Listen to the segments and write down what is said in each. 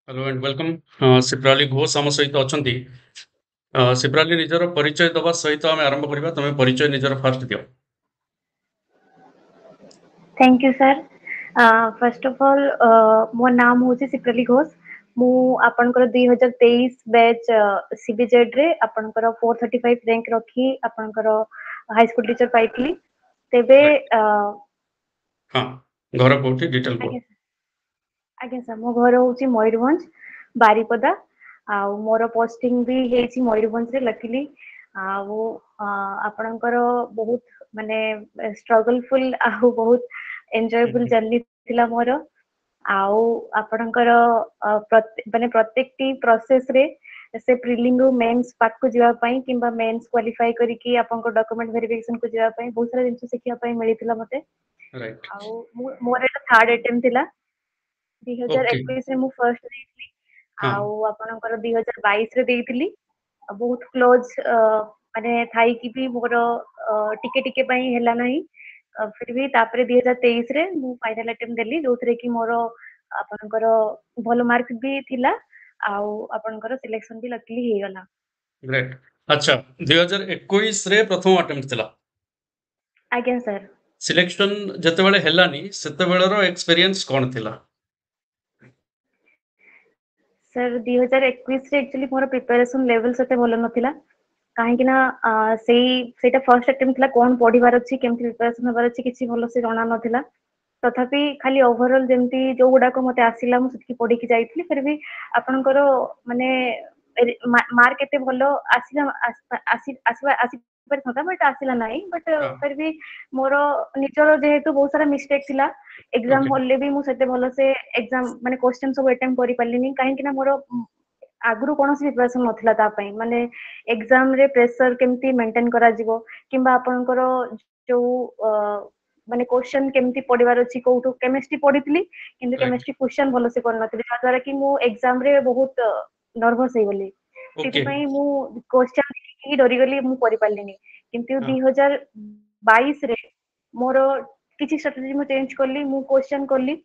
Hello and welcome सिप्राली Ghosh आम सहित अच्छा सिप्राली निजर परिचय दबा सहित आम आरंभ करवा तुम परिचय निजर फास्ट दियो। Thank you sir. First of all मो नाम हूँ सिप्राली घोष। मु आपनकर 2023 बैच सीबीजेड रे आपनकर 435 रैंक रखी आपनकर हाई स्कूल टीचर पाइतली तेबे राइट। हाँ, घर कोठी डिटेल को। आगे आगे सर मो घर होची मयूरभंज बारीपदा आ मोर पोस्टिंग भी हेची मयूरभंज रे लकीली आ वो आपनकर बहुत माने स्ट्रगलफुल आ बहुत एन्जॉयबल जर्नी थिला मोर आउ आपनकर माने प्रत्येकटी प्रोसेस रे से प्रिलिम रू मेंस पाक को जीवा पई किंबा मेंस क्वालिफाई करिकि आपनकर डॉक्यूमेंट वेरिफिकेशन को जीवा पई बहुत सारा जिंस सिखिया पई मिलिथिला मते। राइट। आउ मोर एटा थर्ड अटेम्प्ट थिला ओके। 2021 रे मु फर्स्ट ଦେଇଥିଲି हाँ। आउ आपनकर 2022 रे ଦେଇଥିଲି बहुत क्लोज माने थाई कि भी मोर टिके टिके पई हेला नहीं फिर भी तापरे 2023 रे मु फाइनल अटेम्प्ट देली जोथरे कि मोर आपनकर भलो मार्क भी थिला आउ आपनकर सिलेक्शन भी लकीली हे गला। ग्रेट। अच्छा, 2021 रे प्रथम अटेम्प्ट थिला। आज्ञा सर। सिलेक्शन जते बेले हेलानी सेते बेलर एक्सपीरियंस कोन थिला? सर 2021 रे एक्चुअली मोर प्रिपरेशन लेवल सेते भलो नथिला काहेकि ना सेटा फर्स्ट अटेम्प्ट थिला कोन पढिबार अछि केमति प्रिपरेशन होबार अछि किछि भलो से जणा नथिला तथापि खाली ओवरऑल जेमती जो गुडा को मते आसिला मु सटकी पढी कि जाइतली फिर भी आपनकर माने मार्क एते भलो आसिला आसिबा आसि पर था बट आसिला नाही बट हाँ। फिर भी मोर निजर जेहेतु बहुत सारा मिस्टेक थिला एग्जाम ओके। हॉल ले भी मु सेते भलो से एग्जाम माने क्वेश्चन सब अटेम्प्ट करि पालिनी काहेकि ना मोर आगुरु कोनोसी प्रिपरेशन नथिला ता पई माने एग्जाम रे प्रेशर केमती मेंटेन करा जिवो किंबा आपनकर जो माने क्वेश्चन केमती पढिबार अछि कोठु केमिस्ट्री पढितली किंतु राइट। केमिस्ट्री क्वेश्चन भलो से कर नथिली जा द्वारा कि मु एग्जाम रे बहुत नर्वस हे गली सिति ओके। पई मु क्वेश्चन देखि डरी गली मु करि पालिनी किंतु हाँ। 2022 रे मोर किछि स्ट्रेटजी मु चेंज करली मु क्वेश्चन करली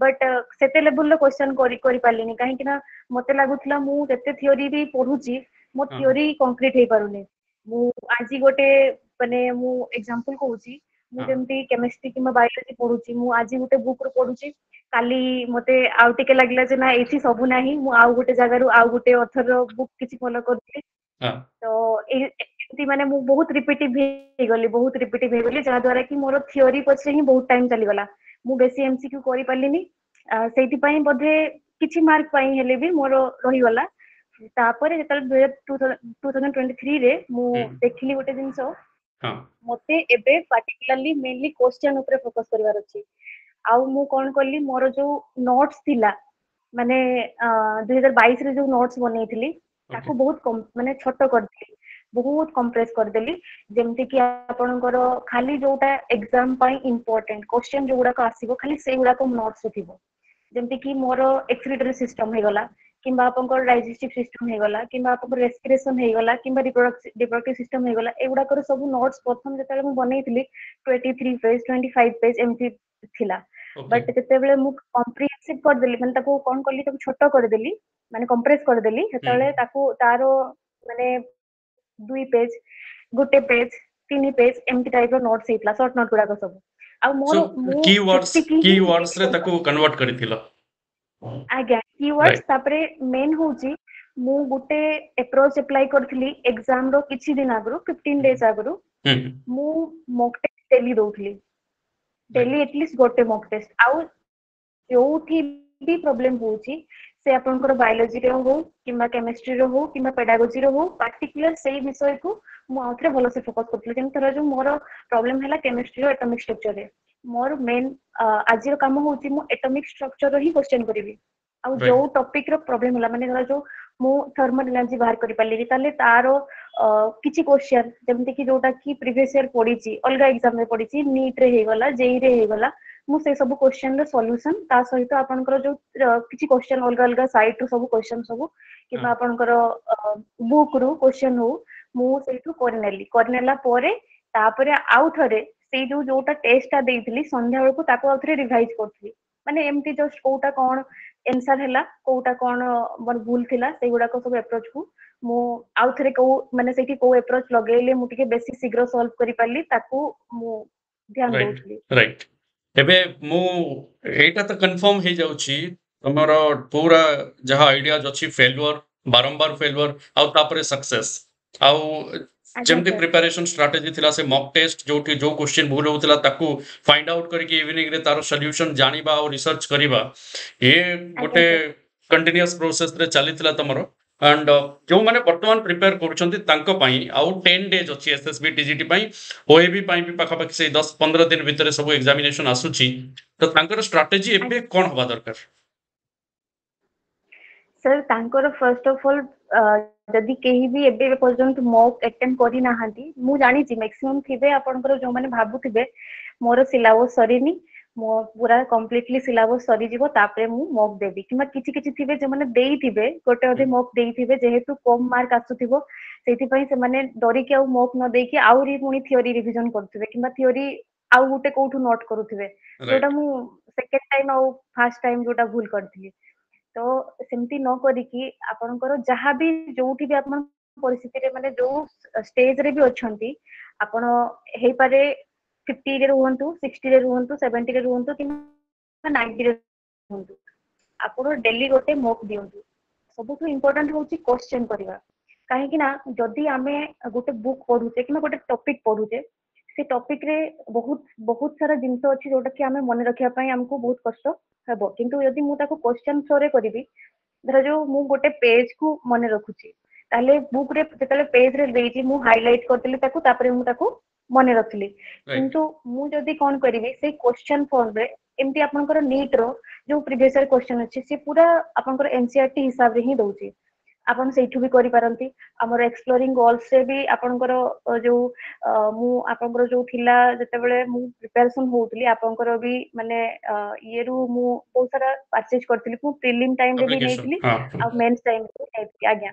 बट सेते लेवल रो क्वेश्चन करि पालिनी काहे कि ना मते लागुतला मु जते थ्योरी भी पढुची मो हाँ। थ्योरी कंक्रीट हे पारुनी मु आजी गोटे माने मु एग्जांपल कहूची मु हाँ। जेमती केमिस्ट्री किंबा बायोलॉजी पढुची मु आजी गोटे बुक रो पढुची काली मते आउ टिके लागला जे ना एठी सबु नाही मु आउ गोटे जगह रो आउ गोटे ऑथर रो बुक किछि फॉलो करथि हाँ। तो एमती माने मु बहुत रिपीटिव हे गली बहुत रिपीटिव हे गली जा द्वारा कि मोर थ्योरी पछे ही बहुत टाइम चली गला मु बेसी एमसीक्यू करि पालिनी सेति पई बोधे किछि मार्क पई हेले भी मोर रही गला तापरे जेतल 2023 रे मु हम्म। देखिली गोटे जिंस हाँ। मते एबे पार्टिकुलरली मेनली क्वेश्चन ऊपर फोकस करबार अछि आउ मु कोन करली मोर जो नोट्स थिला माने 2022 रे जो नोट्स बनेइथिली ओके। ताको बहुत कम माने छोटो करदिली बहुत कंप्रेस करदेली जेमति कि आपनकर खाली जोटा एग्जाम पई इंपोर्टेंट क्वेश्चन जो गुडा को आसीबो खाली से गुडा को नोट्स थिबो जेमति कि मोर एक्सक्रीटरी सिस्टम हे गला किंबा आपनकर डाइजेस्टिव सिस्टम हे गला किंबा आपनकर रेस्पिरेशन हे गला किंबा रिप्रोडक्टिव सिस्टम हे गला एगुडा कर सब नोट्स प्रथम जेतले मु बनेइथिली 23 पेज 25 पेज एमती थिला ओके। बट जेते बेले मु कॉम्प्रिहेंसिव कर देली माने ताको कोन करली ताको छोटो कर देली माने कंप्रेस कर देली सेतले ताको तारो माने 2 पेज गोटे पेज 3 पेज एमती टाइप रो नोट्स हेतला शॉर्ट नोट गुडा को सब आ सो मोर मु सेतिकी ही कीवर्ड्स रे ताको कन्वर्ट करथिलो। आज्ञा कीवर्ड्स राइट। तापरे मेन होची मु गुटे अप्रोच अप्लाई करथिली एग्जाम रो किछि दिन आगरु 15 डेज आगरु हम्म। मु मॉक टेस्ट डेली दउथली राइट। डेली एटलीस्ट गोटे मॉक टेस्ट आउ जोठी भी प्रॉब्लम होची से आपनकर बायोलॉजी रे हो किंबा केमिस्ट्री रे हो किंबा पेडागोजी रे हो पार्टिकुलर सेही विषय को मु आउथरे भलो से फोकस करथले जेन तरह जो मोर प्रॉब्लम हैला केमिस्ट्री रो एटॉमिक स्ट्रक्चर रे मोर मेन आज रो काम होची मु एटॉमिक स्ट्रक्चर रो ही क्वेश्चन करिवि आ जो राइट। टॉपिक रो प्रॉब्लम होला माने धरा जो मु थर्मल एनर्जी बाहर करि पाली ताले तारो किछि क्वेश्चन जेमति कि जोटा कि प्रीवियस ईयर पढिची अलगा एग्जाम रे पढिची नीट रे हे गला जेई रे हे गला मु से सब क्वेश्चन रो सॉल्यूशन ता सहित आपनकर जो किछि क्वेश्चन अलगा अलगा साइट रो सब क्वेश्चन सब किबा हाँ। आपनकर बुक रो क्वेश्चन हो मु सेठु करनेला परे तापरे आउ थरे सेई जोटा टेस्ट ता देइथिली संध्या बेलको ताको आउ थरे रिवाइज करथली माने एमती जस्ट कोटा कोन एनसर हैला कोटा कोन मोर भूल थिला से गुडा को सब अप्रोच को मु आउ थरे को माने सेठी को अप्रोच लगेले मु टिके बेसी शीघ्र सॉल्व करि पाली ताकू मु ध्यान राइट दउथली राइट एबे मु एटा तो कंफर्म हे जाउची तमरो पूरा जहा आइडियाज अछि फेल्युअर बारंबार फेल्युअर आउ तापरे सक्सेस आउ आज्ञा जेमती सर प्रिपरेशन स्ट्रेटजी थिला से मॉक टेस्ट जोठी जो क्वेश्चन भूल होतला ताकू फाइंड आउट करके इवनिंग रे तारो सॉल्यूशन जानिबा और रिसर्च करिबा ये आज्ञा गोटे सर कंटीन्यूअस प्रोसेस रे चलीथिला तमरो एंड जो माने वर्तमान प्रिपेयर करूछंती तांको पई आउ 10 डेज अछि एसएसबी टीजीटी पई ओएबी पई भी पाखापाखि से 10-15 दिन भितर सब एग्जामिनेशन आसुची तो तांकर स्ट्रेटजी एबे आज्ञा कोन हवा दरकार सर तांकर फर्स्ट ऑफ ऑल जदि केही भी एबे पर्यंत मॉक अटेम्प्ट करि नाहांती मु जानि छि मैक्सिमम थिबे आपनकर जो माने भाबुथिबे मोर सिलेबस सरीनी मो पूरा कंप्लीटली सिलेबस सरी जिवो तापरे मु मॉक देबी किमा किछि किछि थिबे जे माने देई थिबे गोटे अधे मॉक देई थिबे जेहेतु कम मार्क आसुथिबो सेति पई से माने डरी के आ मॉक न देई कि आउरी पुनी थ्योरी रिवीजन करथिबे किमा थ्योरी आउ गुटे कोठु नोट करूथिबे जोटा राइट मु सेकंड टाइम आउ फर्स्ट टाइम जोटा भूल करथिली तो सेमती न करिकी आपणकर जहाँ भी जोठी भी आपण परिस्थिति रे माने जो स्टेज रे भी अछंती आपण हेई पारे 50 रे रुहंतु 60 रे रुहंतु 70 रे रुहंतु कि 90 रे रुहंतु आपण डेली गोटे मॉक दियंतु सबुठु इम्पोर्टेंट होची क्वेश्चन करिवा काहे कि ना जदी आमे गोटे बुक पढुचे कि गोटे टॉपिक पढुचे से टॉपिक रे बहुत बहुत सारा जिंस अछि जोटा कि आमे मन रखिया पई हमको बहुत कष्ट हेबो किंतु यदि मु ताको क्वेश्चन थ्रो करिवि धर जो मु गोटे पेज को मन रखुची ताले बुक रे जेतले पेज रे देइची मु हाइलाइट करतली ताको तापरे मु ताको मन रखली राइट किंतु मु जदी कोन करिवि से क्वेश्चन फॉर्म रे एमती आपनकर नीट रो जो प्रीवियस ईयर क्वेश्चन अछि से पूरा आपनकर एनसीईआरटी हिसाब रे ही दउची आपण सेठु भी करि पारंती हमर एक्सप्लोरिंग गोल्स से भी आपनकर जो मु आपनकर जो थिला जते बेले मु प्रिपरेशन होउतली आपनकर भी माने ये रु मु बहुत सारा परचेज करतली मु प्रीलिम टाइम रे भी एप्लीकेशन नेइतली हां आ मेंस टाइम रे भी नेइतली आज्ञा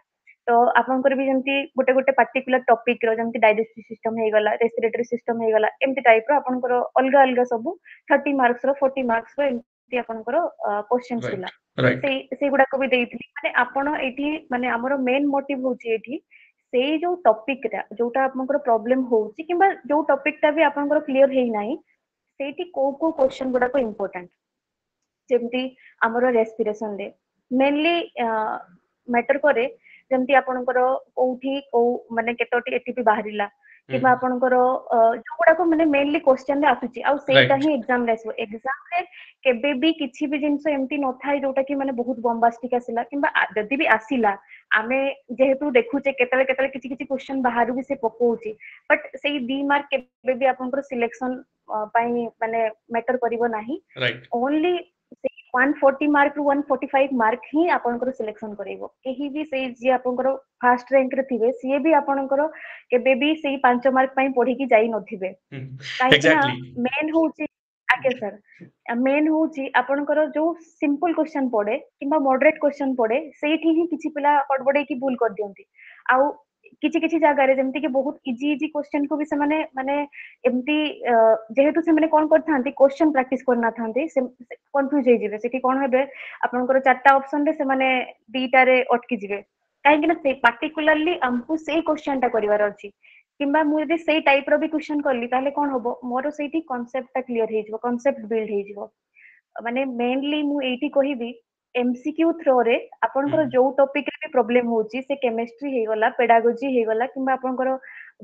तो आपनकर भी जेमती गोटे गोटे पर्टिकुलर टॉपिक रो जेमती डाइजेस्टिव सिस्टम हे गला रेस्पिरेटरी सिस्टम हे गला एमती टाइप रो आपनकर अलगा अलगा सब 30 मार्क्स रो 40 मार्क्स रो एमती आपनकर क्वेश्चंस थिला राइट राइट से गुडा को भी देइतली माने आपण एठी माने हमरो मेन मोटिव होची एठी सेई जो टॉपिक रा जोटा आपनकर प्रॉब्लम होची किबा जो टॉपिक ता भी आपनकर क्लियर हेई नाही सेठी को क्वेश्चन गुडा को इंपोर्टेंट जेमती हमरो रेस्पिरेशन रे मेनली मैटर करे जेमती आपनकर कोठी को माने केतोटी एटीपी बाहरिला किबा आपनकर जो गुडा को माने मेनली क्वेश्चन रे आसुची आ सेटा राइट ही एग्जाम रे आसो एग्जाम रे केबे भी किछि भी जिंस एमती न थाई जोटा कि माने बहुत बम्बास्टिक आसिला किबा जदी भी आसिला आमे जेहेतु देखुचे केतले केतले किछि किछि क्वेश्चन बाहरु भी से पकोउची बट सेई 2 मार्क केबे भी आपनकर सिलेक्शन पई माने मैटर करिवो नाही राइट ओनली 140 मार्क रु 145 मार्क ही आपनकर सिलेक्शन करेइबो केही भी सेई जे आपनकर फर्स्ट रैंक रे थिबे सीए भी आपनकर केबे भी सेई 5 मार्क पई पढी की जाई नथिबे काहे कि ना एग्जैक्टली मेन होची आके सर मेन होची आपनकर जो सिंपल क्वेश्चन पड़े किंबा मॉडरेट क्वेश्चन पड़े सेठी ही किछि पिला पडबडे की भूल कर दियंती आउ किछि किछि जगह रे जेमति कि बहुत इजी इजी क्वेश्चन को भी से माने एमती जेहेतु से माने कोन करथांती क्वेश्चन प्रैक्टिस करना थांती से कंफ्यूज हे जिवे सेठी कोन हेबे आपनकर चारटा ऑप्शन रे से माने दीटा रे अटकी जिवे काहे कि ना से पार्टिकुलरली हमकु से क्वेश्चन टा करिवार अछि किंबा मु यदि सेई टाइप रो भी क्वेश्चन करली ताले कोन होबो मोर सेठी कांसेप्ट टा क्लियर हे जिवो कांसेप्ट बिल्ड हे जिवो माने मेनली मु एठी कहिबी एमसीक्यू थ्रो रे आपनकर जो टॉपिक रे प्रॉब्लम होची से केमिस्ट्री हे गला पेडागोजी हे गला किंबा आपनकर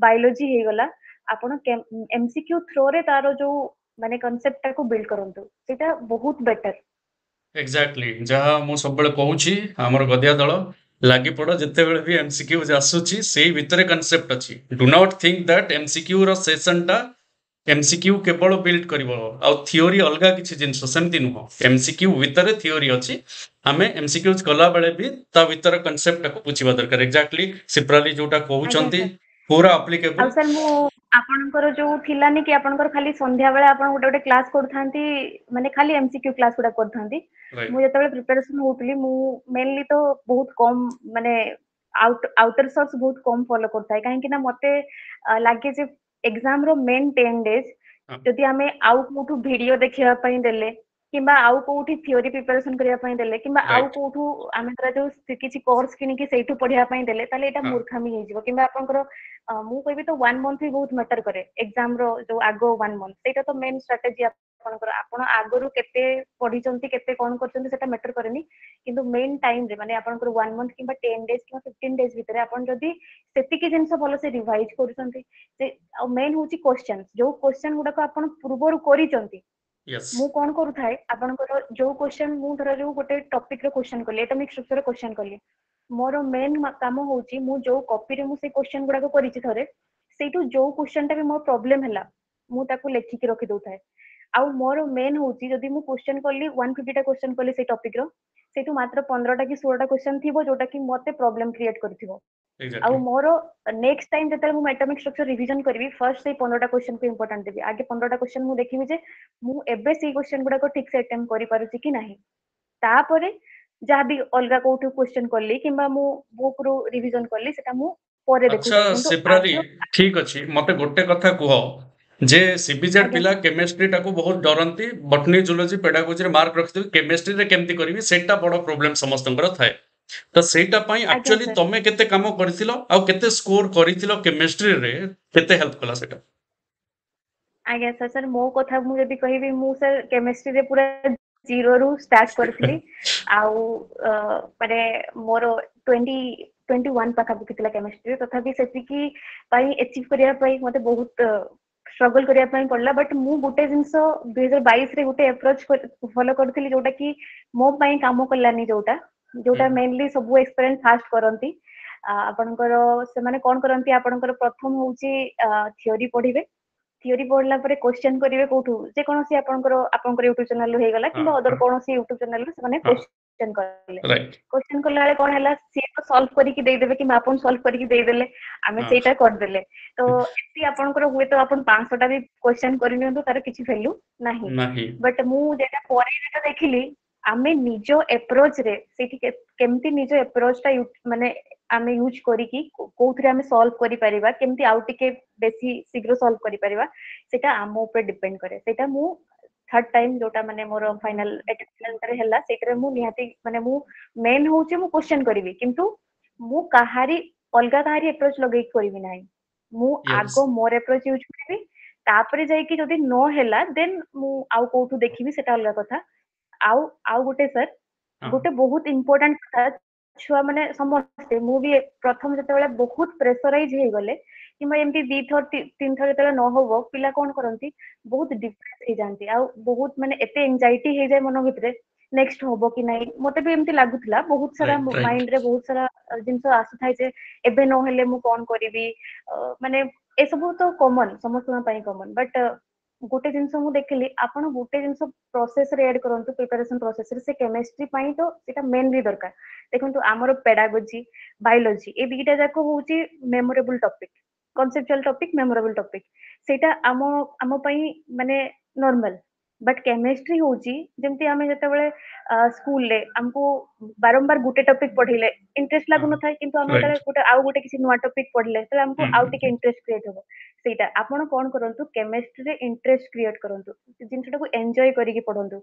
बायोलॉजी हे गला आपण एमसीक्यू थ्रो रे तारो जो माने कांसेप्ट टा को बिल्ड करंतु सेटा बहुत बेटर एग्जैक्टली जहाँ मु सब कहूँ आमर गदिया दल लगी पड़ जिते बड़े भी एमसीक्यू आसूची से भितर कनसेप्ट अच्छी do not think that MCQ रो सेशन टा एमसीक्यू केवल बिल्ड करिवो आ थियोरी अलगा किछि जिंस सेमति नुह एमसीक्यू भितर थियोरी अछि आमे एमसीक्यूज कला बेले भी ता भितर कनसेप्ट को बुझिबा दरकार एग्जैक्टली सिप्राली जोटा आज्ञा कहउचंती सर पूरा आ एप्लीकेबल सर मु आपनकर जो थिलानी कि आपनकर खाली संध्या बेला आपन गोटे गोटे क्लास करथांती माने खाली एमसीक्यू क्लास गुडा करथांती मु राइट जतबे प्रिपरेशन होतली मु मेनली तो बहुत कम माने आउटर सोर्स बहुत कम फॉलो करथाय काहे कि ना मते लागे जे एग्जाम रो मेन 10 डेज जदि हमें आउ कोठु वीडियो देखिया पई देले किंबा आउ कोठी थियोरी प्रिपरेशन करिया पई देले किंबा आउ राइट कोठू आमे तरा जो किछि कोर्स किनिकी सेठू पढिया पई देले ताले एटा हाँ मूर्खामी हे जिवो किंबा आपनकर मु कहबी तो 1 मंथ भी बहुत मैटर करे एग्जाम रो जो आगो 1 मंथ सेटा तो मेन स्ट्रेटजी आपनकर आपण आगरु केते पढिचंती केते कोन करचंती सेटा मैटर करेनी किंतु मेन टाइम रे माने आपनकर 1 मंथ किंबा 10 डेज किंबा 15 डेज भितरे आपण जदी सेतिकी जिंस भलो से रिवाइज करूचंती जे मेन होची क्वेश्चन जो क्वेश्चन गुडा को आपण पूर्वरु करिचंती यस मु कौन करू थाए आपनकर जो क्वेश्चन मु धर जो गोटे टॉपिक रो क्वेश्चन करली एटॉमिक स्ट्रक्चर रो क्वेश्चन करली मोर मेन काम होची मु जो कॉपी रे मु से क्वेश्चन गुडा को करिछि थरे सेटू जो क्वेश्चन टा भी मोर प्रॉब्लम हला मु ताको लेखि के रखि दउ थाए आउ मोर मेन होची जदी मु क्वेश्चन करली 150 टा क्वेश्चन करली से टॉपिक रो सेटू मात्र 15 टा कि 16 टा क्वेश्चन थिबो जोटा कि मते प्रॉब्लम क्रिएट करथिबो आउ एग्जैक्टली मोर नेक्स्ट टाइम जतले मु एटॉमिक स्ट्रक्चर रिवीजन करबी फर्स्ट से 15 टा क्वेश्चन को इंपोर्टेंट देबी आगे 15 टा क्वेश्चन मु देखिबी जे मु एबे से क्वेश्चन गुडा को ठीक से अटेम्प्ट करि पारुची कि नाही तापरे जहाँ भी अलगा कोठू क्वेश्चन करली किंबा मु बुक रो रिवीजन करली सेटा मु परे देखु अच्छा थाए किंतु सिप्राली आगो ठीक अछि मते गोटे कथा कुह जे सीबीजेड आगे पिला केमिस्ट्री टाको बहुत डरंती बटनी जूलॉजी पेडागोजी रे मार्क रखिथि केमिस्ट्री रे केमती करबी सेटा बड़ प्रॉब्लम समस्तंकर थाए तो सेटा पई आगे एक्चुअली सर तमे केते काम करथिलो आ केते स्कोर करथिलो केमिस्ट्री रे केते हेल्प कला सेटा आगे सर सर मो कथा मु जदी कहिबी मु सर केमिस्ट्री रे पूरा जीरो रु स्टार्ट करथिली आउ माने मोर 2021 पाखा पकितला केमिस्ट्री तथापि सेतिकी पई अचीव करिया पई मते बहुत स्ट्रगल करिया पई पड़ला बट मु गुटे जिंस 2022 रे गुटे अप्रोच फॉलो करथिली जोटा कि मो पई काम करलानी जोटा जोटा मेनली सब एक्सपीरियंस फास्ट करंती आपनकर से माने कोन करंती आपनकर प्रथम होची थ्योरी पढिबे थियोरी पढ़ला परे क्वेश्चन करिवे कोठू जे कोनोसी आपनकर यूट्यूब चैनल रो हेगला हाँ किंबा अदर हाँ कोनोसी यूट्यूब चैनल रो से माने हाँ क्वेश्चन करले राइट क्वेश्चन करला बेले कोन हला सी तो सॉल्व करी कि दे देबे कि आपन सॉल्व करी कि दे देले आमे हाँ सेटा कर देले तो एती आपनकर हुए तो आपन 500 टा भी क्वेश्चन करि नियंतु तार किछि वैल्यू नाही नहीं बट मु जेटा परे जेटा देखिली आमे निजो अप्रोच रे सेठी केमती निजो अप्रोच टा माने आमे यूज करी कि कोथरे आमे सॉल्व करि परिबा केमती आउ टिके बेसी शीघ्र सॉल्व करि परिबा सेटा आम ऊपर डिपेंड करे सेटा मु थर्ड टाइम जोटा माने मोर फाइनल अटेम्प्ट रे हला सेटरे मु निहाती माने मु मेन होचे मु क्वेश्चन करबी किंतु मु कहारी अलगा कहारी अप्रोच लगै करबी नाही मु यस आगो मोर अप्रोच यूज करबी तापरे जाई कि जदी नो हला देन मु आउ कोठू देखिबी सेटा अलगा कथा आउ आउ गुटे सर हाँ गोटे बहुत इंपोर्टेंट कथा छुआ माने समस्ते मु भी प्रथम जते बेले बहुत प्रेशराइज हे गले किंबा एमती दी थर तीन थर जते न होबो पिला कोन करंती बहुत डिप्रेस हे जानती आ बहुत माने एते एंजाइटी हे जाय मन भितरे नेक्स्ट होबो कि नाही मते भी एमती लागुतला बहुत सारा राइट राइट माइंड रे बहुत सारा जिंस आसु थाय जे एबे न हेले मु कोन करिवि माने ए सब तो कॉमन समस्त पई कॉमन बट गोटे जिंस मु देखली आपण गोटे जिंस प्रोसेस रे ऐड करंतु प्रिपरेशन प्रोसेस रे से केमिस्ट्री पई तो सेटा मेनली दरकार देखंतु हमर पेडागोजी बायोलॉजी ए दुईटा जाको होची memorable topic conceptual topic memorable topic सेटा आम पई माने नॉर्मल बट केमिस्ट्री होची जेमती आमे जते बेले स्कूल ले हमको बारंबार गुटे टॉपिक पढिले इंटरेस्ट लागु हाँ न थाय किंतु हम जते राइट गुटे आउ गुटे किसी नुवा टॉपिक पढिले त हमको आउ टिके इंटरेस्ट क्रिएट हो सेटा आपण कोन करंतु केमिस्ट्री रे इंटरेस्ट क्रिएट करंतु जिंसटा को एन्जॉय करी कि पढंतु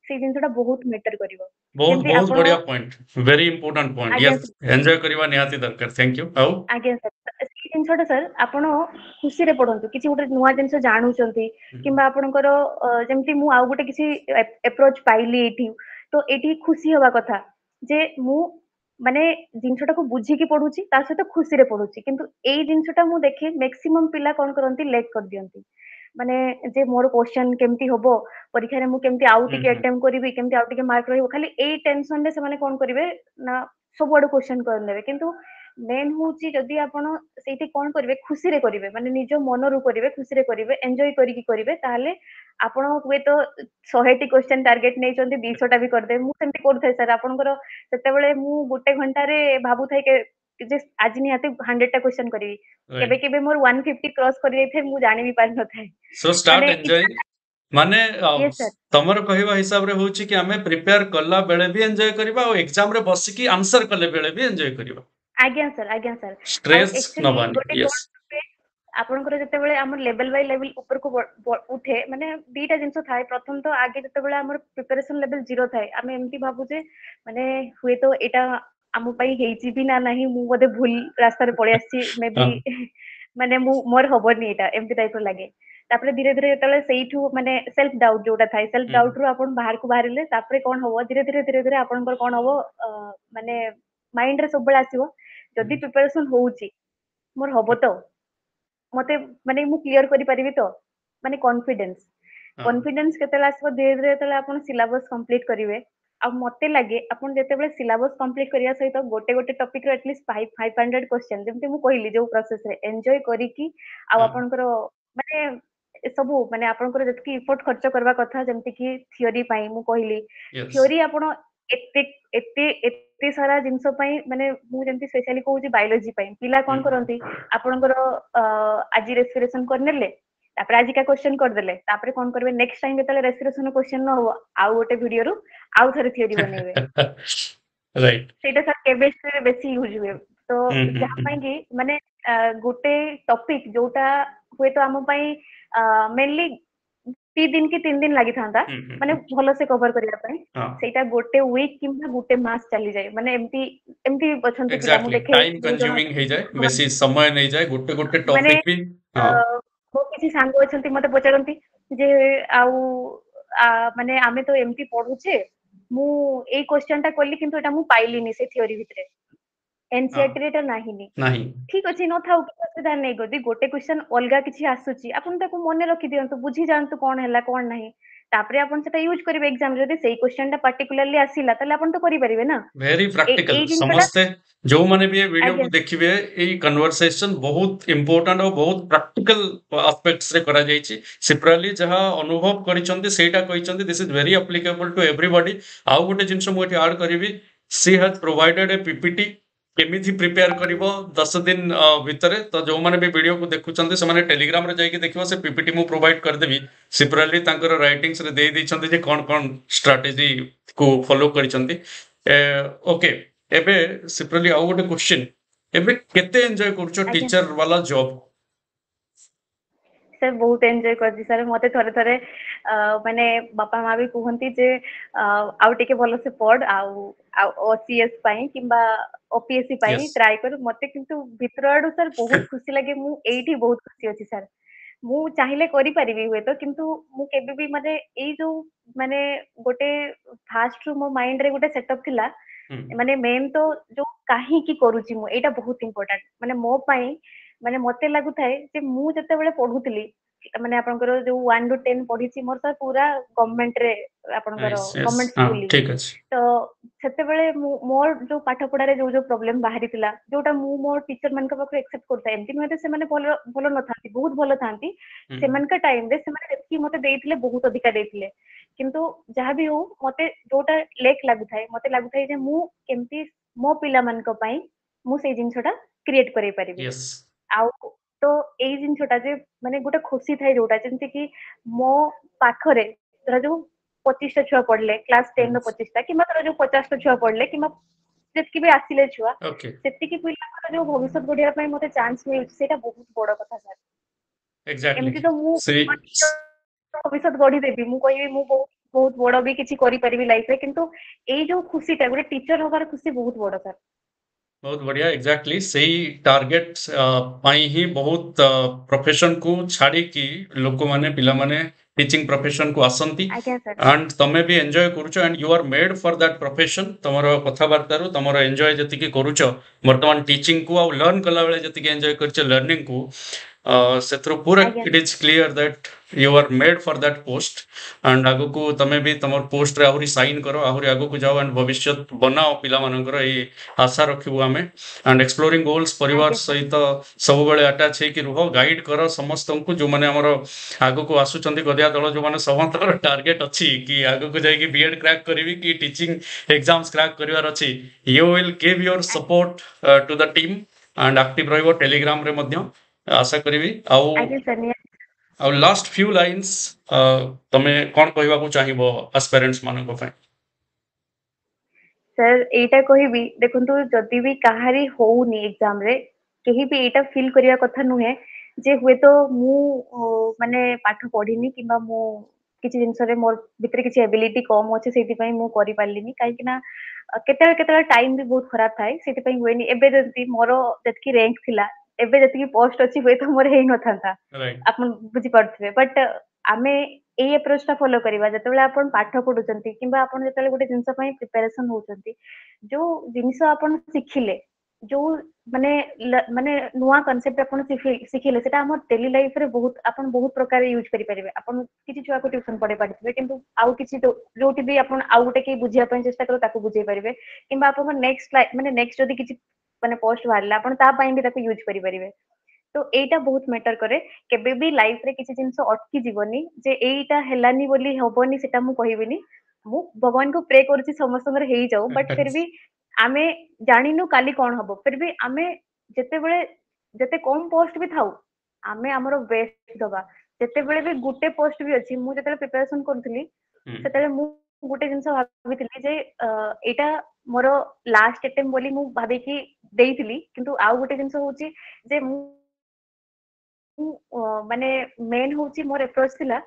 से जिंसटा बहुत मैटर करिवो बहुत जेमती बहुत आपण बढ़िया पॉइंट वेरी इंपोर्टेंट पॉइंट आज्ञा यस एंजॉय करवा निहाती दरकार थैंक यू आउ आज्ञा सर से जिनसटा सर आपण खुशी रे पढंतु किछि गुटे नुवा जिंस जानुचंती किंबा आपणकर जेमती मु आउ गुटे किछि अप्रोच पाइली एठी तो एठी खुशी होवा कथा जे मु माने जिनसटा को बुझी कि पढुची ता सहित खुशी रे पढुची किंतु एई जिनसटा मु देखि मैक्सिमम पिला कोन करंती लेट कर दियंती माने जे मोर क्वेश्चन केमती होबो परीक्षा रे मु केमती आउ टिके अटेम्प्ट करिवि केमती आउ टिके मार्क रहइबो खाली एई टेंशन रे से माने कोन करिवे ना सब आडू क्वेश्चन कर नेबे किंतु मेन होची जदी आपण सेठी कोन करिवे खुशी रे करिवे माने निजो मन रु करिवे खुशी रे करिवे एन्जॉय करी कि करिवे ताहाले आपण हुए तो 100 टी क्वेश्चन टारगेट नै चंदी 200 टा भी कर दे मु सेमती करथै सर आपनकर सेते बेले मु गोटे घंटा रे भाबु थाई के जे आज निहाते 100 टा क्वेश्चन करिवि केबे राइट केबे मोर 150 क्रॉस करि जाय थे मु जानि भी पार न थाए सो स्टार्ट माने एंजॉयिंग माने यस सर तमर कहवा हिसाब रे होची कि हमें प्रिपेयर करला बेले भी एंजॉय करबा और एग्जाम रे बसी कि आंसर कले बेले भी एंजॉय करबा आज्ञा सर स्ट्रेस एक्चुअली नबानी गोटे यस कोन ଆପଣଙ୍କର ଯେତେବେଳେ ଆମର ଲେଭେଲ ବାଇ ଲେଭେଲ ଉପରକୁ ଉଠେ ମାନେ ଦିଟା ଜିନିଷ ଥାଏ। ପ୍ରଥମ ତ ଆଗେ ଯେତେବେଳେ ଆମର ପ୍ରିପାରେସନ ଲେଭେଲ 0 ଥାଏ ଆମେ ଏମିତି ଭାବୁଛେ ମାନେ ହୁଏତ ଏଇଟା ଆମ ପାଇଁ ହେଇଛି ବି ନା ନାହିଁ, ମୁଁ ବୋଧେ ଭୁଲ ରାସ୍ତାରେ ପଳେଇ ଆସିଛି ମେ ବି ମାନେ ମୋର ହବନି ଏଇଟା, ଏମିତି ଟାଇପର ଲାଗେ। ତାପରେ ଧୀରେ ଧୀରେ ଯେତେବେଳେ ସେଇଠୁ ମାନେ ସେଲ୍ଫ ଡାଉଟ ଯୋଉଟା ଥାଏ, ସେଲ୍ଫ ଡାଉଟ ରୁ ଆପଣ ବାହାରକୁ ବାହାରିଲେ ତାପରେ କଣ ହବ, ଧୀରେ ଧୀରେ ଆପଣଙ୍କର କଣ ହବ ମାନେ ମାଇଣ୍ଡ ରେ ସବୁବେଳେ ଆସିବ ଯଦି ପ୍ରିପାରେସନ ହଉଛି ମୋର ହବ ତ, ମତେ ମାନେ ମୁଁ କ୍ଲିୟର କରିପାରିବି ତ, ମାନେ କନଫିଡେନ୍ସ କେତେବେଳେ ଆସିବ ଧୀରେ ଧୀରେ ଯେତେବେଳେ ଆପଣ ସିଲାବସ କମ୍ପ୍ଲିଟ କରିବେ। ଆଉ ମତେ ଲାଗେ ଆପଣ ଯେତେବେଳେ ସିଲାବସ କମ୍ପ୍ଲିଟ କରିବା ସହିତ ଗୋଟେ ଗୋଟେ ଟପିକ ର ଆଟଲିଷ୍ଟ 500 କ୍ୱେଶ୍ଚନ, ଯେମିତି ମୁଁ କହିଲି ଯୋଉ ପ୍ରୋସେସ ରେ ଏନ୍ଜୟ କରିକି ଆଉ ଆପଣଙ୍କର ମାନେ ସବୁ ମାନେ ଆପଣଙ୍କର ଯେତିକି ଇଫୋର୍ଟ ଖର୍ଚ୍ଚ କରିବା କଥା, ଯେମିତି କି ଥିଓରି ପାଇଁ ମୁଁ କହିଲି ଥିଓରି ଆପଣ ଏତେ ଏତେ ଏତେ ସାରା ଜିନିଷ ପାଇଁ ମାନେ ମୁଁ ଯେମିତି ସ୍ପେଶାଲି କହୁଛି ବାୟୋଲୋଜି ପାଇଁ ପିଲା କଣ କରନ୍ତି ଆପଣଙ୍କର ଆଜି ରେସ୍ପିରେସନ କରିନେଲେ, ତାପରେ ଆଜିକା କ୍ୱେଶ୍ଚନ କରିଦେଲେ, ତାପରେ କଣ କରିବେ ନେକ୍ସଟ ଟାଇମ ଯେତେବେଳେ ରେସ୍ପିରେସନ କ୍ୱେଶ୍ଚନ ନ ହବ ଆଉ ଗୋଟେ ଭିଡିଓରୁ ଆଉ ଥରେ ଥିଓରି ବନେଇବେ। ରାଇଟ। ସେଇଟା ସାର୍ କେମିଷ୍ଟ୍ରିରେ ବେଶୀ ୟୁଜ ହୁଏ। ତ ଯାହା ପାଇଁ କି ମାନେ ଗୋଟେ ଟପିକ ଯୋଉଟା ହୁଏତ ଆମ ପାଇଁ ମେନଲି 2 ଦିନ କି 3 ଦିନ ଲାଗିଥାନ୍ତା ମାନେ ଭଲସେ କଭର କରିବା ପାଇଁ, ସେଇଟା ଗୋଟେ ୱିକ୍ କିମ୍ବା ଗୋଟେ ମାସ ଚାଲିଯାଏ। ମାନେ ଏମିତି ଏମିତି ଅଛନ୍ତି ପିଲା ମୁଁ ଏକ୍ଜାକ୍ଟଲି ଦେଖେ ଟାଇମ ବହୁତ ଜଣ କନଜ୍ୟୁମିଂ ହେଇଯାଏ, ବେଶୀ ସମୟ ନେଇଯାଏ ଗୋଟେ ଗୋଟେ ମାନେ ଟପିକ ବି। ହଁ ମୋ କିଛି ସାଙ୍ଗ ଅଛନ୍ତି ମତେ ପଚାରନ୍ତି ଯେ ଆଉ ମାନେ ଆମେ ତ ଏମିତି ପଢୁଛେ, ମୁଁ ଏଇ କ୍ୱେଶ୍ଚନ ଟା କଲି କିନ୍ତୁ ଏଟା ମୁଁ ପାଇଲିନି ସେ ଥିଓରି ଭିତରେ, ଏନସିଆରଟି ରେ ଏଟା ନାହିଁ। ନାହିଁ। ଠିକ ଅଛି ନଥାଉ, କିଛି ଅସୁବିଧା ନାହିଁ। ଯଦି ଗୋଟେ କ୍ୱେଶ୍ଚନ ଅଲଗା କିଛି ଆସୁଛି ଆପଣ ତାକୁ ମନେ ରଖିଦିଅନ୍ତୁ, ବୁଝି ଯାଆନ୍ତୁ କଣ ହେଲା କଣ ନାହିଁ, ତାପରେ ଆପଣ ସେଟା ୟୁଜ କରିବେ ଏକ୍ସାମ। ଯଦି ସେଇ କ୍ୱେଶ୍ଚନ ଟା ପାର୍ଟିକୁଲାରଲି ଆସିଲା ତାହେଲେ ଆପଣ ତ କରିପାରିବେ ନା। Very practical. ଏଇ ଜିନିଷଟା ସମସ୍ତେ ଯୋଉମାନେ ବି ଏ ଭିଡିଓକୁ ଆଜ୍ଞା ଦେଖିବେ, ଏଇ କନଭରସେସନ ବହୁତ ଇମ୍ପୋର୍ଟାଣ୍ଟ ଆଉ ବହୁତ ପ୍ରାକ୍ଟିକାଲ ଆସ୍ପେକ୍ଟସ ରେ କରାଯାଇଛି। ସିପ୍ରାଲି ଯାହା ଅନୁଭବ କରିଛନ୍ତି ସେଇଟା କହିଛନ୍ତି, ଦିସ୍ ଇଜ ଭେରି ଆପ୍ଲିକେବଲ ଟୁ ଏଭରିବଡି। ଆଉ ଗୋଟେ ଜିନିଷ ମୁଁ ଏଠି ଆଡ କରିବି, ସି ହାଜ ପ୍ରୋଭାଇଡେଡ ଏ ପିପିଟି କେମିତି ପ୍ରିପେୟାର କରିବ 10 ଦିନ ଭିତରେ। ତ ଯୋଉମାନେ ବି ଭିଡିଓକୁ ଦେଖୁଛନ୍ତି ସେମାନେ ଟେଲିଗ୍ରାମରେ ଯାଇକି ଦେଖିବ, ସେ ପିପିଟି ମୁଁ ପ୍ରୋଭାଇଡ କରିଦେବି। ସିପ୍ରାଲି ତାଙ୍କର ରାଇଟିଂସ ରେ ଦେଇ ଦେଇଛନ୍ତି ଯେ କଣ କଣ ଷ୍ଟ୍ରାଟେଜି କୁ ଫଲୋ କରିଛନ୍ତି। ଓକେ, ଏବେ ସିପ୍ରାଲି ଆଉ ଗୋଟେ କ୍ୱେଶ୍ଚିନ୍, ଏବେ କେତେ ଏନ୍ଜୟ କରୁଛ ଆଜ୍ଞା ଟିଚର ବାଲା ଜବ୍? ସାର୍ ବହୁତ ଏନ୍ଜୟ କରିଛି ସାର୍। ମତେ ଥରେ ଥରେ ମାନେ ବାପା ମା ବି କୁହନ୍ତି ଯେ ଆଉ ଟିକେ ଭଲସେ ପଢ, ଆଉ ଆଉ ଓସିଏସ୍ ପାଇଁ କିମ୍ବା ଓପିଏସସି ପାଇଁ ୟେସ୍। ଟ୍ରାଏ କର। ମତେ କିନ୍ତୁ ଭିତର ଆଡୁ ସାର୍ ବହୁତ ଖୁସି ଲାଗେ, ମୁଁ ଏଇଠି ବହୁତ ଖୁସି ଅଛି ସାର୍। ମୁଁ ଚାହିଁଲେ କରିପାରିବି ହୁଏତ, କିନ୍ତୁ ମୁଁ କେବେ ବି ମାନେ ଏଇ ଯୋଉ ମାନେ ଗୋଟେ ଫାଷ୍ଟ ରୁ ମୋ ମାଇଣ୍ଡ ରେ ଗୋଟେ ସେଟଅପ୍ ଥିଲା, ମାନେ ମେନ୍ ତ ଯୋଉ କାହିଁକି କରୁଛି ମୁଁ ଏଇଟା ବହୁତ ଇମ୍ପୋର୍ଟାଣ୍ଟ। ମାନେ ମୋ ପାଇଁ ମାନେ ମତେ ଲାଗୁଥାଏ ଯେ ମୁଁ ଯେତେବେଳେ ପଢୁଥିଲି ମାନେ ଆପଣଙ୍କର ଯୋଉ 1 ରୁ 10 ପଢିଛି ମୋର ସାର୍ ପୁରା ଗଭର୍ଣ୍ଣମେଣ୍ଟରେ, ଆପଣଙ୍କର ନାଇସ୍, ୟେସ୍। ଗଭର୍ଣ୍ଣମେଣ୍ଟ ହଁ ସ୍କୁଲିଂ। ଠିକ ଅଛି। ତ ସେତେବେଳେ ମୋର ଯୋଉ ପାଠ ପଢାରେ ଯୋଉ ଯୋଉ ପ୍ରୋବ୍ଲେମ ବାହାରିଥିଲା, ଯୋଉଟା ମୁଁ ମୋ ଟିଚର ମାନଙ୍କ ପାଖରୁ ଏକ୍ସେପ୍ଟ କରୁଥାଏ, ଏମିତି ନୁହେଁ ଯେ ସେମାନେ ଭଲ ଭଲ ନଥାନ୍ତି, ବହୁତ ଭଲ ଥାନ୍ତି। ସେମାନଙ୍କ ଟାଇମରେ ସେମାନେ ଯେତିକି ମତେ ଦେଇଥିଲେ ବହୁତ ଅଧିକା ଦେଇଥିଲେ। କିନ୍ତୁ ଯାହା ବି ହଉ ମତେ ଯୋଉଟା ଲେକ୍ ଲାଗୁଥାଏ, ମତେ ଲାଗୁଥାଏ ଯେ ମୁଁ କେମିତି ମୋ ପିଲାମାନଙ୍କ ପାଇଁ ମୁଁ ସେଇ ଜିନିଷଟା କ୍ରିଏଟ କରେଇ ପାରିବି। ୟେସ୍। ଆଉ ତ ଏଇ ଜିନିଷଟା ଯେ ମାନେ ଗୋଟେ ଖୁସି ଥାଏ ଯୋଉଟା, ଯେମିତି କି ମୋ ପାଖରେ ଧରାଯାଉ 25ଟା ଛୁଆ ପଢିଲେ, କ୍ଲାସ 10 ର 25ଟା, କିମ୍ବା ଧରାଯାଉ 50ଟା ଛୁଆ ପଢିଲେ, କିମ୍ବା ଯେତିକି ବି ଆସିଲେ ଛୁଆ, ଓକେ। ସେତିକି ପିଲାଙ୍କର ଯୋଉ ଭବିଷ୍ୟତ ଗଢିବା ପାଇଁ ମତେ ଚାନ୍ସ ମିଳୁଛି ସେଇଟା ବହୁତ ବଡ କଥା ସାର୍। ଏକ୍ଜାକ୍ଟଲି। ଏମିତି ତ ମୁଁ ସେଇ ଭବିଷ୍ୟତ ଗଢିଦେବି, ମୁଁ କହିବି ମୁଁ ବହୁତ ବହୁତ ବଡ ବି କିଛି କରିପାରିବି ଲାଇଫରେ, କିନ୍ତୁ ଏଇ ଯୋଉ ଖୁସିଟା ଗୋଟେ ଟିଚର ହବାର ଖୁସି ବହୁତ ବଡ ସାର୍। ବହୁତ ବଢିଆ। ଏକ୍ଜାକ୍ଟଲି ସେଇ ଟାର୍ଗେଟ ପାଇଁ ହିଁ ବହୁତ ପ୍ରଫେସନ କୁ ଛାଡିକି ଲୋକମାନେ ପିଲାମାନେ ଟିଚିଂ ପ୍ରଫେସନ କୁ ଆସନ୍ତି। ଆଜ୍ଞା ସାର୍। ଆଣ୍ଡ ତମେ ବି ଏନ୍ଜୟ କରୁଛ, and you are made for that profession. ତମର କଥାବାର୍ତ୍ତାରୁ ତମର ଏନ୍ଜୟ ଯେତିକି କରୁଛ ବର୍ତ୍ତମାନ ଟିଚିଂ କୁ, ଆଉ ଲର୍ନ କଲାବେଳେ ଯେତିକି ଏନ୍ଜୟ କରିଛ ଲର୍ଣ୍ଣିଂ କୁ, ସେଥିରୁ ପୁରା ଆଜ୍ଞା it is clear that you are made for that post. And ଆଗକୁ ତମେ ବି ତମର ପୋଷ୍ଟରେ ଆହୁରି ସାଇନ୍ କର, ଆହୁରି ଆଗକୁ ଯାଅ, ଆଣ୍ଡ ଭବିଷ୍ୟତ ବନାଅ ପିଲାମାନଙ୍କର, ଏଇ ଆଶା ରଖିବୁ ଆମେ। ଆଣ୍ଡ ଏକ୍ସପ୍ଲୋରିଂ ଗୋଲ୍ସ ପରିବାର ଆଜ୍ଞା ସାର୍। ସହିତ ସବୁବେଳେ ଆଟାଚ ହେଇକି ରୁହ, ଗାଇଡ କର ସମସ୍ତଙ୍କୁ ଯୋଉମାନେ ଆମର ଆଗକୁ ଆସୁଛନ୍ତି ଗଦିଆ ଦଳ, ଯୋଉମାନେ ସମସ୍ତଙ୍କର ଟାର୍ଗେଟ ଅଛି କି ଆଗକୁ ଯାଇକି ବିଏଡ କ୍ରାକ୍ କରିବି କି ଟିଚିଂ ଏକ୍ସାମ୍ସ କ୍ରାକ୍ କରିବାର ଅଛି। You will give your support to the team, and active ରହିବ ଟେଲିଗ୍ରାମରେ ମଧ୍ୟ, ଆଶା କରିବି। ଆଉ ଆଜ୍ଞା ସାର୍ ନିହାତି। ଆଉ ଲାଷ୍ଟ ଫ୍ୟୁ ଲାଇନ୍ସ ତମେ କଣ କହିବାକୁ ଚାହିଁବ ଆସ୍ପାରେଣ୍ଟସ୍ ମାନଙ୍କ ପାଇଁ? ସାର୍ ଏଇଟା କହିବି, ଦେଖନ୍ତୁ ଯଦି ବି କାହାରି ହଉନି ଏକ୍ସାମ ରେ, କେହି ବି ଏଇଟା ଫିଲ୍ କରିବା କଥା ନୁହେଁ जे हुए तो मु माने पाठ पढ़िनी किंबा मु किछि जिंस रे मोर भितर किछि एबिलिटी कम अछि सेति पई मु करि पालिनी काहे कि ना केते टाइम भी बहुत खराब थाए सेति पई हुएनी एबे जति मोर जतकी रैंक थिला एबे जतकी पोस्ट अछि हुए तो मोर हेई न थांता राइट आपण बुझी पड़थिबे बट आमे एई अप्रोच टा फॉलो करिबा जतेबेले आपण पाठ पढुचंती किंबा आपण जतेबेले गोटे जिंस पई प्रिपरेशन होउचंती जो जिंस आपण सिखिले जो माने माने नुआ कांसेप्ट आपण सिखिले सेटा हमर डेली लाइफ रे बहुत प्रकार यूज करि परिबे आपण किछि छुआ को ट्यूशन पढे पारिबे किंतु आउ किछि जोटी भी आपण आउ गोटे के बुझिया पय चेष्टा करो ताको बुझे परिबे किंबा आपण नेक्स्ट माने नेक्स्ट जदी किछि माने पोस्ट बाहरला आपण ता पय भी ताको यूज करि परिबे तो एटा बहुत मैटर करे केबे भी लाइफ रे किछि जिंस अटकी जीवनी जे एटा हेलानी बोली हबनी सेटा मु कहिबिनी मु भगवान को प्रे करूची समस्तंगर हेई जाऊ बट फिर भी आमे जानिनु काली कोन हबो फिर भी आमे जते बेले जते कम पोस्ट भी थाउ आमे हमरो बेस्ट दबा जते बेले भी गुटे पोस्ट भी अछि मु जते प्रिपरेशन करथली सेते मु गुटे जिंस भाबिथली जे एटा मोर लास्ट अटेम्प्ट बोली मु भाबे कि देइथली किंतु आउ गुटे जिंस होची जे मु माने मेन होची मोर अप्रोच थिला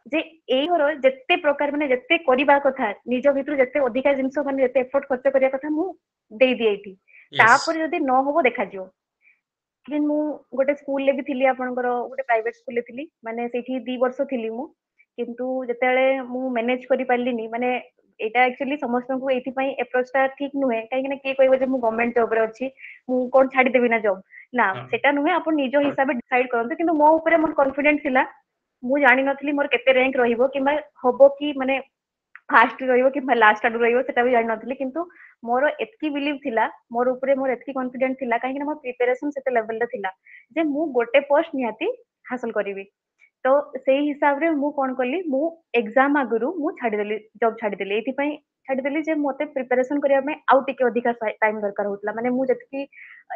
जे एई होरो जत्ते प्रकार माने जत्ते करिबा कथा निज भितर जत्ते अधिका जिंस माने जत्ते एफर्ट खर्च करिया कथा मु देई दिए एठी यस तापर जदी न होबो देखा जियो कि मु गोटे स्कूल ले भी थिली आपनकर गोटे प्राइवेट स्कूल ले थिली माने सेठी 2 वर्ष थिली मु किंतु जतेले मु मैनेज करि पालिनी माने एटा एक्चुअली समस्त को एथि पई अप्रोच ता ठीक नुहे काहे कि ना के कहबो जे मु गवर्नमेंट जॉब रे अछि मु कोन छाडी देबी ना जॉब ना सेटा नुहे आपण निज हिसाब डिसाइड करंतु किंतु मो ऊपर मोर कॉन्फिडेंस थिला मु जानि नथली मोर केते रैंक रहिबो किंबा हबो कि माने फास्ट रहिबो कि लास्ट आडू रहिबो सेटा भी जानि नथली किंतु मोर एतकी बिलीव थिला मोर ऊपर मोर एतकी कॉन्फिडेंस थिला काहे कि ना मोर प्रिपरेशन सेते लेवल रे थिला जे मु गोटे पोस्ट निहाती हासिल करिवि तो सेही हिसाब रे मु कोन कली मु एग्जाम आगुरु मु छाडी देली जॉब छाडी देली एथि पई छाडी देली जे मते प्रिपरेशन करिया में आउ टिके अधिका टाइम दरकार होतला माने मु जतकी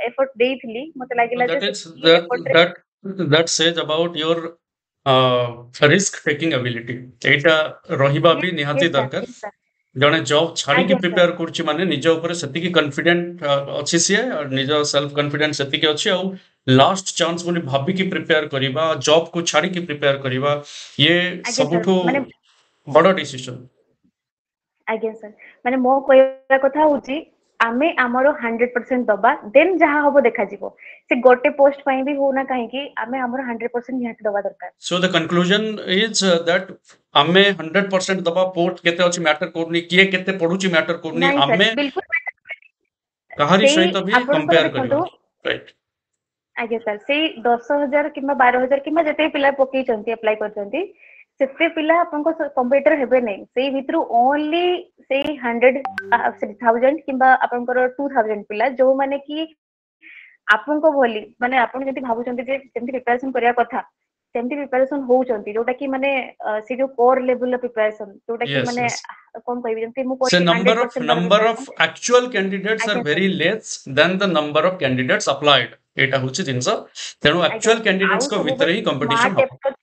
एफर्ट देइथली मते So लागिला जे that is सेतकी एफर्ट रे that says about your risk taking ability. एटा रहिबा भी निहाती यस सर दरकार यस सर जणे जॉब छाड़ी के आज्ञा सर प्रिपेयर करछि माने निज ऊपर सेतिकी कॉन्फिडेंट अछि सिए और निज सेल्फ कॉन्फिडेंस सेतिकी अछि आ लास्ट चांस बोली भाबी की प्रिपेयर करिबा जॉब को छाड़ी की प्रिपेयर करिबा ये आज्ञा सर सबुठो माने बड़ डिसीजन आज्ञा सर माने मो कहया कथा होची आमे हमरो 100% दबा देन जहा हबो देखा जिवो से गोटे पोस्ट पई भी हो ना काहे कि आमे हमरो 100% निहाती दबा दरकार so the conclusion is that आमे 100% दबा पोस्ट केते अछि मैटर करनी किए केते पढुची मैटर करनी नहीं सर आमे बिल्कुल काहारी सेही सहित भी आपणकर कंपेयर देखंतु करिबा राइट आज्ञा सर सेही 10,000 किंबा 12,000 किंबा जते पिला पकई चंती अप्लाई करचंती सेते पिला आपनको कंप्यूटर हेबे नै सेही भितरु ओनली सेही 100,000 किंबा आपनकर 2,000 पिला जो माने कि आपनको भली माने आपण जति भाबुचंती जे जेमति प्रिपरेशन करिया कथा सेमति प्रिपरेशन होउचंती जोटा कि माने से जो कोर लेवल प्रिपरेशन जोटा कि यस माने यस कोन कहबी जेमति मु So कहली number 100% of actual candidates are आज्ञा sir very less than the number of candidates applied. एटा होची जिंस तेणु आज्ञा actual candidates आउ को सब भितर ही competition स्मार्ट हबो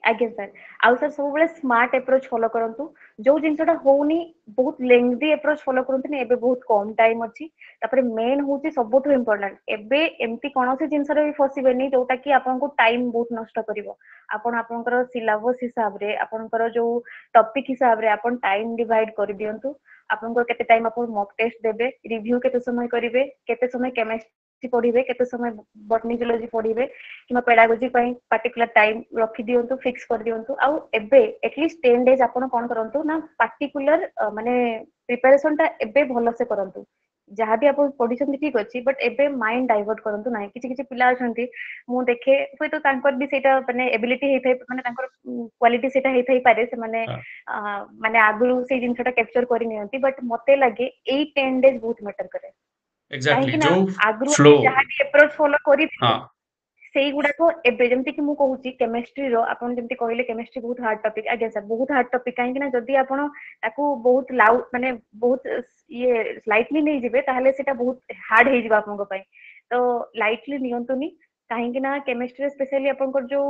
आज्ञा सर आउ सर सब बेले स्मार्ट अप्रोच फॉलो करंतु जो जिंसटा होउनी बहुत लेंथी अप्रोच फॉलो करंतु ने एबे बहुत कम टाइम अछि तापर मेन होची सबुठ इंपोर्टेंट एबे एमती कोनोसी जिंसरे भी फसिबेनी जोटा कि आपनको टाइम बहुत नष्ट करिवो आपण आपनकर सिलेबस हिसाब रे आपनकर जो टॉपिक हिसाब रे आपण टाइम डिवाइड कर दियंतु आपनकर केते टाइम आपण मॉक टेस्ट देबे रिव्यू केते समय करिवे केते समय केमिस्ट्री पढिबे केते समय बॉटनी जूलॉजी पढिबे किंबा पेडागोजी पई पर्टिकुलर टाइम रखि दियंतु फिक्स कर दियंतु आउ एबे एटलीस्ट 10 डेज आपण कोन करंतु ना पर्टिकुलर माने प्रिपरेशन टा एबे भलो से करंतु जहाँ भी आपण पढिछंती ठीक अछि बट एबे माइंड डाइवर्ट करंतु नाही किछि किछि पिला अछंती मु देखे होय तो तांकर भी सेटा माने एबिलिटी हेथै माने तांकर क्वालिटी सेटा हेथै पारे से माने आगुरु से जिंसटा कैप्चर करि नियंती बट मते लागे 8 10 डेज बहुत मैटर करे काहे एग्जैक्टली कि ना जो आगुरु फ्लो जहाँ भी अप्रोच फॉलो हाँ करिथिलु सेई गुडाको एबे जेमति कि मु कहूची केमिस्ट्री रो आपण जेमति कहले केमिस्ट्री बहुत हार्ड टॉपिक आगे सर बहुत हार्ड टॉपिक काहे कि ना जदी आपण ताकू बहुत लाउड माने बहुत ये लाइटली नहीं जिबे ताहले सेटा बहुत हार्ड हे जिबा आपन को पई तो लाइटली नियंतुनी काहे कि ना केमिस्ट्री स्पेशली आपन जो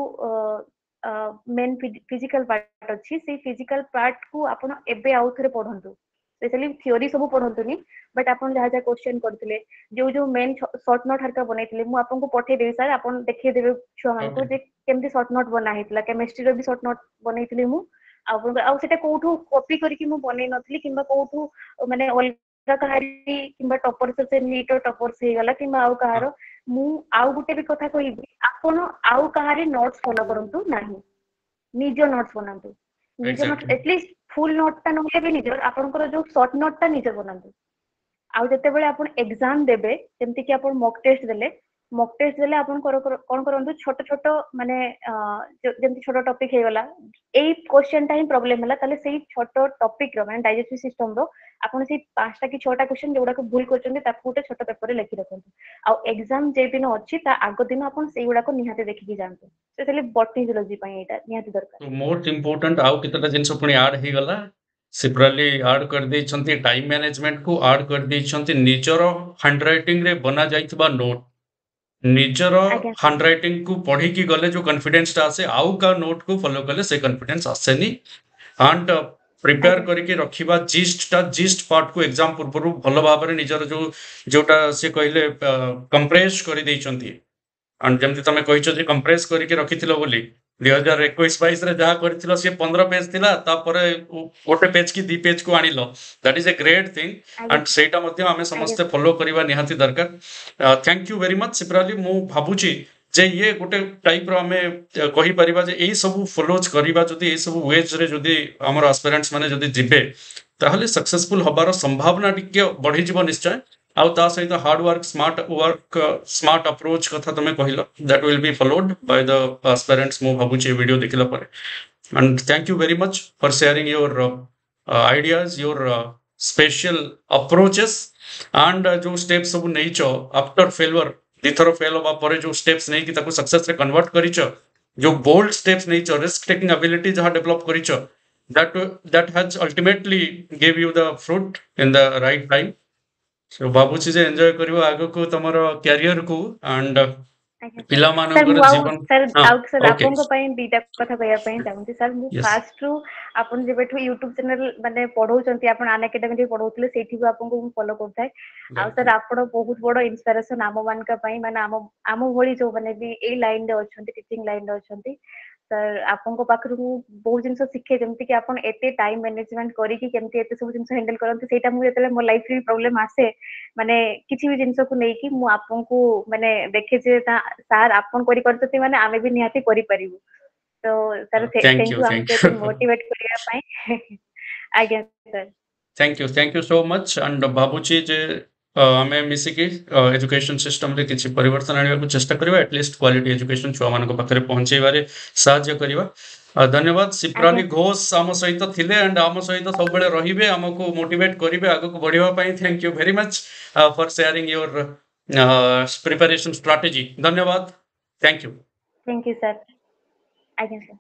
मेन फिजिकल पार्ट अछि से फिजिकल पार्ट को आपण एबे आउ थरे पढंतु स्पेशली थ्योरी सब पढ़ंतुनी बट आपण जहा जहा क्वेश्चन करथिले जो जो मेन शॉर्ट नोट हरका बनैथिले मु आपन को पठे देबी सर आपण देखिए देबे छुआ मान को ओके जे केमती शॉर्ट नोट बना हेतला केमिस्ट्री रो भी शॉर्ट नोट बनैथिले मु आपण आ सेटा कोठू कॉपी करके मु बनै नथली किबा कोठू माने अलगा कहारी किबा टॉपर से नीट टॉपर से गला किबा आउ कहारो मु आउ गुटे भी कथा कहिबी आपण आउ कहारी नोट्स फॉलो करंतु नाही निज नोट्स बनातु निज notes exactly at least full note ता नहे भी निज आपनकर जो शॉर्ट नोट ता निज बनातु आउ जेतेबेले आपण एग्जाम देबे जेमति कि आपण मॉक टेस्ट देले आपण कोन करंतु छोट छोट माने जेमति छोट टॉपिक हे गला एई क्वेश्चन टा ही प्रॉब्लम हला ताले सेही छोट टॉपिक रो माने डाइजेस्टिव सिस्टम रो आपण सेही पांचटा कि छटा क्वेश्चन जेउडा को भूल करचंदी ताकू गोटे छोट पेपर रे लिखि रखंतु आउ एग्जाम जे दिन अछि ता आगो दिन आपण सेही गुडा को निहाते देखि कि जानतु स्पेशली बॉटनी जूलॉजी पई एटा निहाते दरकार तो मोस्ट इम्पोर्टेंट आउ केतटा जिनस पुणी ऐड हे गला सिपराली ऐड कर देइछंती टाइम मैनेजमेंट को ऐड कर देइछंती निजरो हैंडराइटिंग रे बना जाइतबा नोट निजर आज्ञा सर हैंडराइटिंग को पढ़ी की गले जो कॉन्फिडेंस टा आसे आउ का नोट को फॉलो कले से कॉन्फिडेंस आसेनी एंड प्रिपेयर आज्ञा करके रखिबा जिस्ट पार्ट को एग्जाम पूर्व भल भाव में निजर जो जोटा से कहले कंप्रेस कर देइछंती एंड जमती तमे कहिछो जे कंप्रेस करके रखिथिलो बोली 2021-22 रे जहा करथिलो से 15 पेज थिला तापर गोटे पेज की 2 पेज को आनिलो that is a great thing आज्ञा एंड सेटा मध्ये हमें आज्ञा समस्त फॉलो करिवा निहाती दरकार थैंक यू वेरी मच सिपराली मु भाबुची जे ये गोटे टाइप रो हमें कहि परिबा जे एई सब फॉलोज करिबा जदी एई सब वेज रे जदी हमर एस्पिरेंट्स माने जदी जिबे ताहले सक्सेसफुल हबार संभावना टिके बढ़ी जीव निश्चय आउ ता सहित हार्ड वर्क स्मार्ट अप्रोच कथा तमे कहिलो that will be followed by the aspirants मु भाबुची वीडियो देखिला परे and thank you very much for sharing your ideas your special approaches and जो steps सब नहींचो आफ्टर फेलुअर दिथर फेल होबा परे जो स्टेप्स नहीं कि ताको सक्सेस रे कन्वर्ट करिचो जो बोल्ड स्टेप्स नहींचो रिस्क टेकिंग एबिलिटी जहां डेवलप करिचो that that has ultimately gave you the fruit in the right time so बाबूची जे एंजॉय करिवो आगो को तमरो कैरियर को एंड आज्ञा पिला सर मानकर जीवन हाँ आउ सर ओके आपन को पई दीटा कथा कहया पई चाहूंती सर मु यस फास्ट रु आपन जेबेठु YouTube चैनल माने पढौचंती आपन अन एकेडमी पढौतले सेठी को आपन को फॉलो करथाय आ सर वेलकम आपन बहुत बड़ इंस्पिरेशन आम मान का पई माने आम भली जो माने भी ए लाइन रे अछंती टीचिंग लाइन रे अछंती सर आपन को पाखरु बहुत जिंस सिखे जेमति कि आपन एते टाइम मैनेजमेंट करी कि केमति एते सब जिंस हैंडल करंती सेटा मु जेतले मो लाइफ रे प्रॉब्लम आसे माने किछि भी जिंस को नै कि मु आपन को माने देखे जे सर आपन करी करतती माने आमे भी निहाती करी परिबु तो sir thank thank you you thank हमके यू एते मोटिवेट करिया पई आज्ञा sir thank you so much and भाबुची जे आमे मिसिकी एजुकेशन सिस्टम रे किछि परिवर्तन आनिबा को चेष्टा करबा एटलीस्ट क्वालिटी एजुकेशन छुआ मान को पाखरे पहुंचेबारे साहाय्य करबा धन्यवाद आज्ञा सिप्राली घोष आम सहित थिले एंड आम सहित सब बेले रहिबे हमको मोटिवेट करिवे आगो को बढ़िबा पई thank you very much for sharing your preparation strategy धन्यवाद थैंक यू सर आज्ञा सर